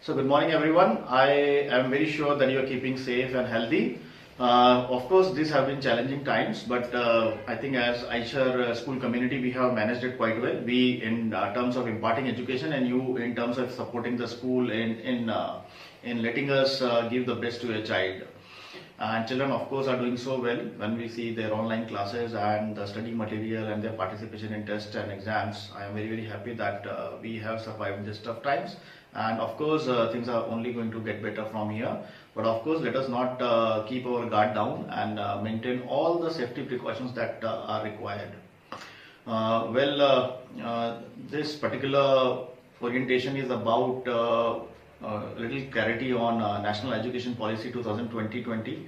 So good morning everyone. I am very sure that you are keeping safe and healthy. Of course, these have been challenging times, but I think as Eicher school community, we have managed it quite well. We in terms of imparting education, and you in terms of supporting the school in letting us give the best to a child. And children, of course, are doing so well when we see their online classes and the study material and their participation in tests and exams. I am very happy that we have survived these tough times. And of course, things are only going to get better from here. But of course, let us not keep our guard down and maintain all the safety precautions that are required. This particular orientation is about little clarity on National Education Policy 2020,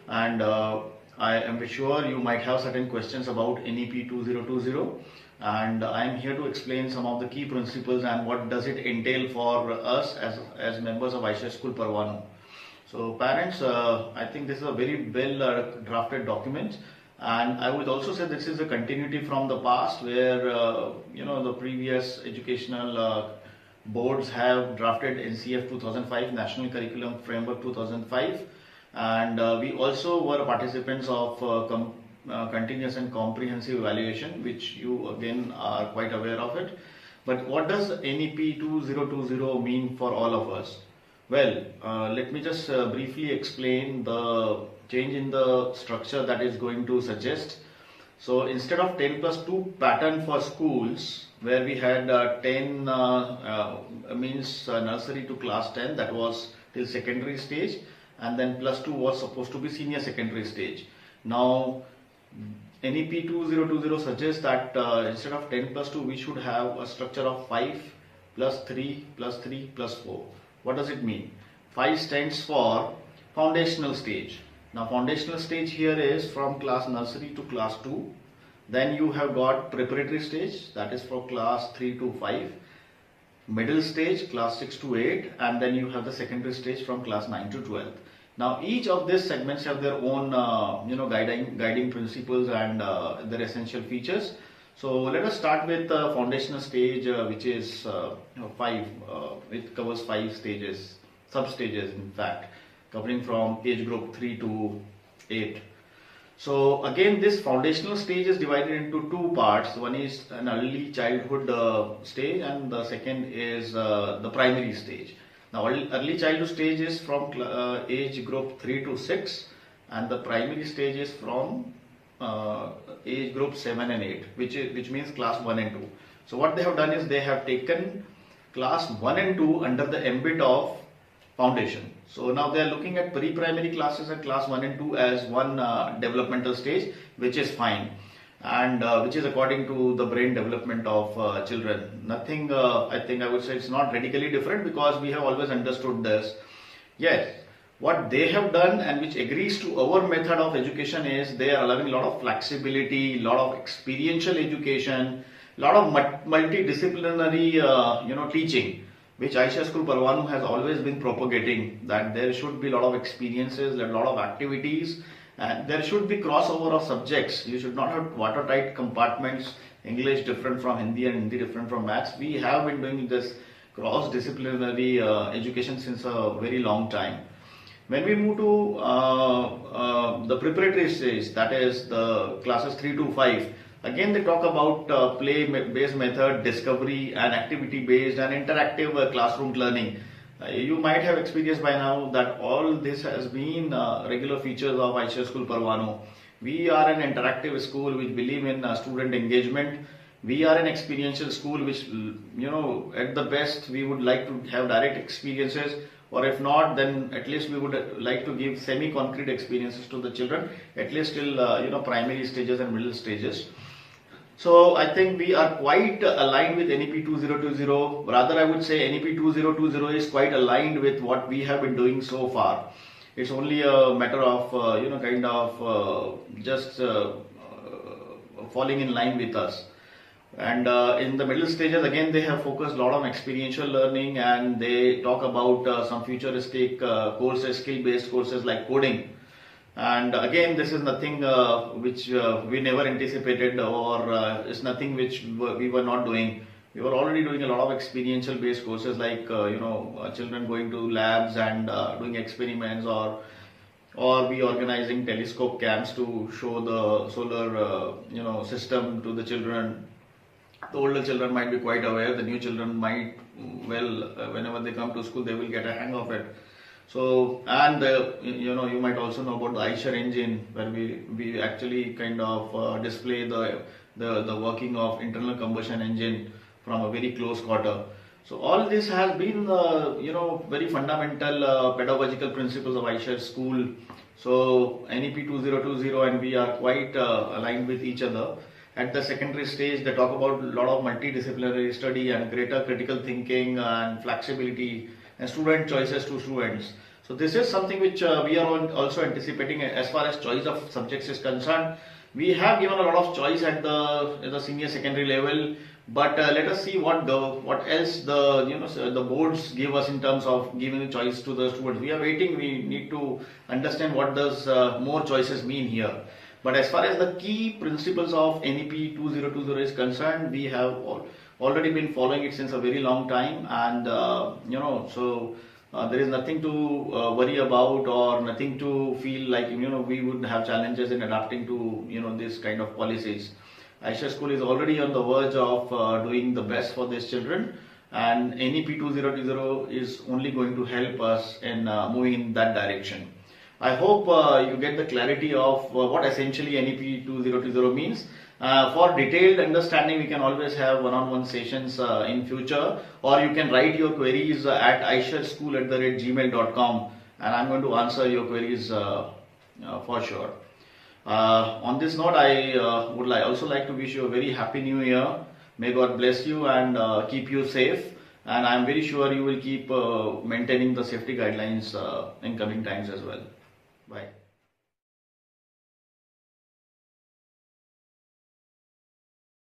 and I am sure you might have certain questions about NEP 2020, and I am here to explain some of the key principles and what does it entail for us as members of Eicher School Parwano. So parents, I think this is a very well drafted document, and I would also say this is a continuity from the past where the previous educational boards have drafted NCF 2005, National Curriculum Framework 2005, and we also were participants of continuous and comprehensive evaluation, which you again are quite aware of it. But what does NEP 2020 mean for all of us? Well, let me just briefly explain the change in the structure that is going to suggest. So instead of 10+2 pattern for schools, where we had 10 means nursery to class 10, that was till secondary stage, and then +2 was supposed to be senior secondary stage. Now NEP 2020 suggests that instead of 10+2, we should have a structure of 5 + 3 + 3 + 4. What does it mean? 5 stands for foundational stage. Now foundational stage here is from class nursery to class 2. Then you have got preparatory stage, that is for class 3 to 5. Middle stage, class 6 to 8, and then you have the secondary stage from class 9 to 12. Now each of these segments have their own guiding principles and their essential features. So let us start with the foundational stage, which is 5. It covers 5 stages, sub-stages in fact, covering from age group 3 to 8. So again, this foundational stage is divided into 2 parts. One is an early childhood stage, and the second is the primary stage. Now early childhood stage is from age group 3 to 6, and the primary stage is from age group 7 and 8, which means class 1 and 2. So what they have done is they have taken class 1 and 2 under the ambit of foundation. So now they are looking at pre-primary classes and class 1 and 2 as one developmental stage, which is fine, and which is according to the brain development of children. Nothing, I think I would say it's not radically different, because we have always understood this. Yes, what they have done and which agrees to our method of education is they are allowing a lot of flexibility, a lot of experiential education, a lot of multidisciplinary teaching, which Eicher School Parwano has always been propagating, that there should be a lot of experiences, a lot of activities, and there should be crossover of subjects. You should not have watertight compartments, English different from Hindi and Hindi different from Maths. We have been doing this cross-disciplinary education since a very long time. When we move to the preparatory stage, that is the classes 3 to 5, again they talk about play-based method, discovery and activity-based and interactive classroom learning. You might have experienced by now that all this has been regular features of Eicher School Parwano. We are an interactive school which believe in student engagement. We are an experiential school which, at the best we would like to have direct experiences, or if not, then at least we would like to give semi-concrete experiences to the children, at least till primary stages and middle stages. So I think we are quite aligned with NEP 2020. Rather, I would say NEP 2020 is quite aligned with what we have been doing so far. It's only a matter of just falling in line with us. And in the middle stages, again, they have focused a lot on experiential learning, and they talk about some futuristic courses, skill-based courses like coding. And again, this is nothing which we never anticipated, or is nothing which we were not doing. we were already doing a lot of experiential based courses like children going to labs and doing experiments, or we organizing telescope camps to show the solar system to the children. The older children might be quite aware, the new children might, whenever they come to school they will get a hang of it. So, and you might also know about the Eicher engine, where we actually kind of display the working of internal combustion engine from a very close quarter. So all this has been very fundamental pedagogical principles of Eicher school. So NEP 2020 and we are quite aligned with each other. At the secondary stage, they talk about a lot of multidisciplinary study and greater critical thinking and flexibility and student choices to students. So this is something which we are also anticipating as far as choice of subjects is concerned. We have given a lot of choice at the senior secondary level, but let us see what else the boards give us in terms of giving the choice to the students. We are waiting. We need to understand what does more choices mean here. But as far as the key principles of NEP 2020 is concerned, we have already been following it since a very long time, and there is nothing to worry about, or nothing to feel like we would have challenges in adapting to this kind of policies. Eicher School is already on the verge of doing the best for these children, and NEP 2020 is only going to help us in moving in that direction. I hope you get the clarity of what essentially NEP 2020 means. For detailed understanding, we can always have one-on-one sessions in future, or you can write your queries at eicherschool@gmail.com, and I'm going to answer your queries for sure. On this note, I would also like to wish you a very happy new year. May God bless you and keep you safe. And I'm very sure you will keep maintaining the safety guidelines in coming times as well. Bye.